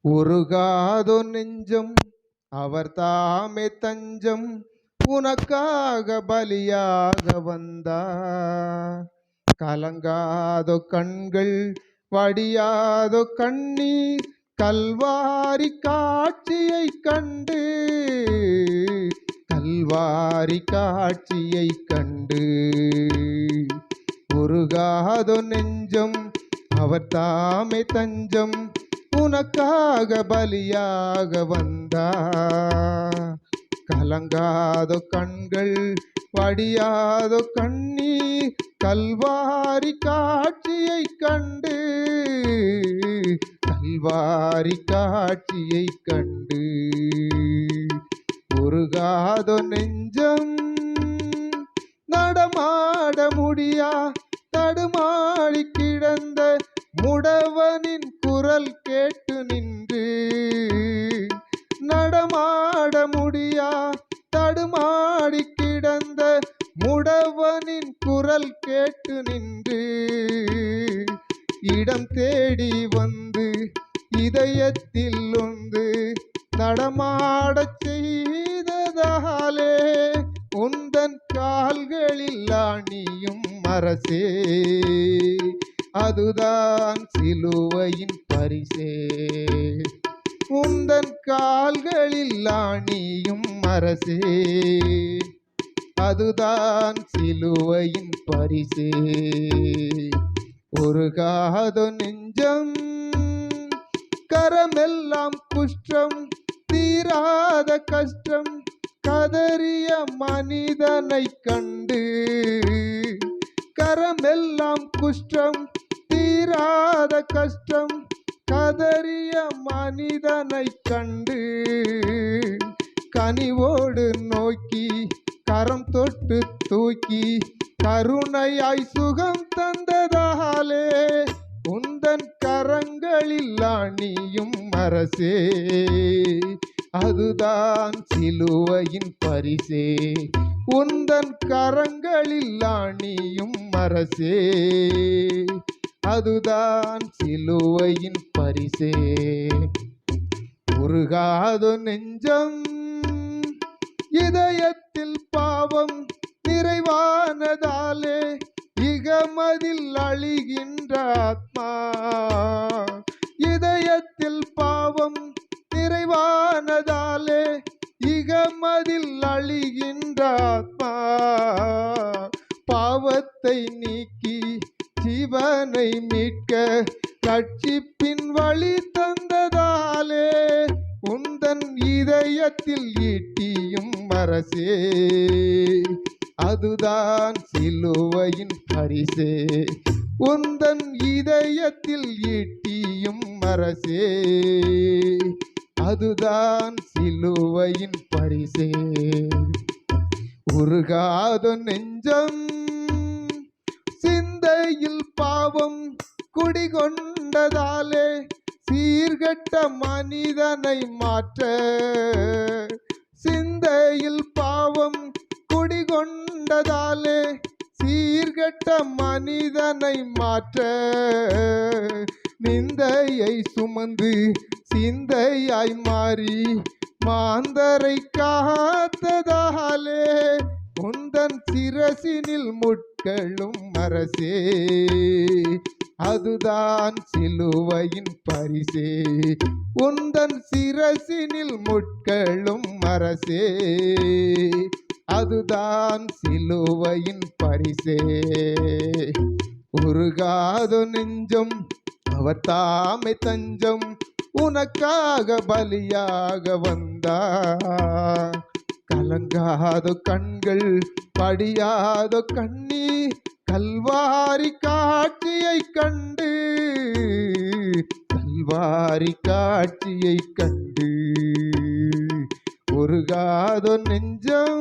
உருகாதோ நெஞ்சம் அவர் தாமே தஞ்சம் உனக்காக பலியாக வந்தார். கலங்காதோ கண்கள் வடியாதோ கண்ணீர் கல்வாரி காட்சியை கண்டு, கல்வாரி காட்சியை கண்டு. உருகாதோ நெஞ்சம் அவர் தாமே தஞ்சம் உனக்காக பலியாக வந்தார். கலங்காதோ கண்கள் வடியாதோ கண்ணீர் கல்வாரி காட்சியை கண்டு, கல்வாரி காட்சியை கண்டு. உருகாதோ நெஞ்சம் நடமாட முடியா தடுமாறி கிடந்த முடவனின் குரல் கேட்டு நின்று, நடமாட முடியா தடுமாறி கிடந்த முடவனின் குரல் கேட்டு நின்று, இடம் தேடி வந்து இதயத்தில் ஒன்று நடமாடச் செய்ததாலே, உந்தன் கால்களில் ஆணியும் அரசே, அதுதான் சிலுவையின் பரிசே. உந்தன் கால்களில் ஆணியும் அரசே, அதுதான் சிலுவையின் பரிசே. உருகாதோ நெஞ்சம் கரமெல்லாம் குஷ்டம் தீராத கஷ்டம் கதறிய மனிதனை கண்டு, கரமெல்லாம் குஷ்டம் தீராத கஷ்டம் கதறிய மனிதனை கண்டு, கனிவோடு நோக்கி கரம் தொட்டு தூக்கி கருணையாய் சுகம் தந்ததாலே, உந்தன் கரங்களில் ஆணியும் அரசே, அதுதான் சிலுவையின் பரிசே. உந்தன் கரங்களில் ஆணியும் அரசே, அதுதான் சிலுவையின் பரிசே. உருகாதோ நெஞ்சம் இதயத்தில் பாவம் நிறைவானதாலே, இகமதில் அழிகின்ற ஆத்மா. இதயத்தில் பாவம் நிறைவானதாலே இகமதில் அழிகின்ற ஆத்மா. பாவத்தை நீக்கி ஜீவனை மீட்க ரட்சிப்பின் வழி தந்ததாலே, உந்தன் இதயத்தில் ஈட்டியும் அரசே, அதுதான் சிலுவையின் பரிசே. உந்தன் இதயத்தில் ஈட்டியும் அரசே, அதுதான் சிலுவையின் பரிசே. உருகாதோ நெஞ்சம் சிந்தையில் பாவம் குடிகொண்டதாலே சீர்கெட்ட மனிதனை மாற்ற, சிந்தையில் பாவம் குடிகொண்டதாலே சீர்கெட்ட மனிதனை மாற்ற, நிந்தையை சுமந்து சிந்தையாய் மாறி மாந்தரை காத்ததாலே, உந்தன் சிரசினில் முட்களும் அரசே, அதுதான் சிலுவையின் பரிசே. உந்தன் சிரசினில் முட்களும் அரசே, அதுதான் சிலுவையின் பரிசே. உருகாதோ நெஞ்சம் அவர் தாமே தஞ்சம் உனக்காக பலியாக வந்தார். கலங்காதோ கண்கள் படியாதோ கண்ணீர் கல்வாரி காட்சியை கண்டு, கல்வாரி காட்சியை கண்டு. உருகாதோ நெஞ்சம்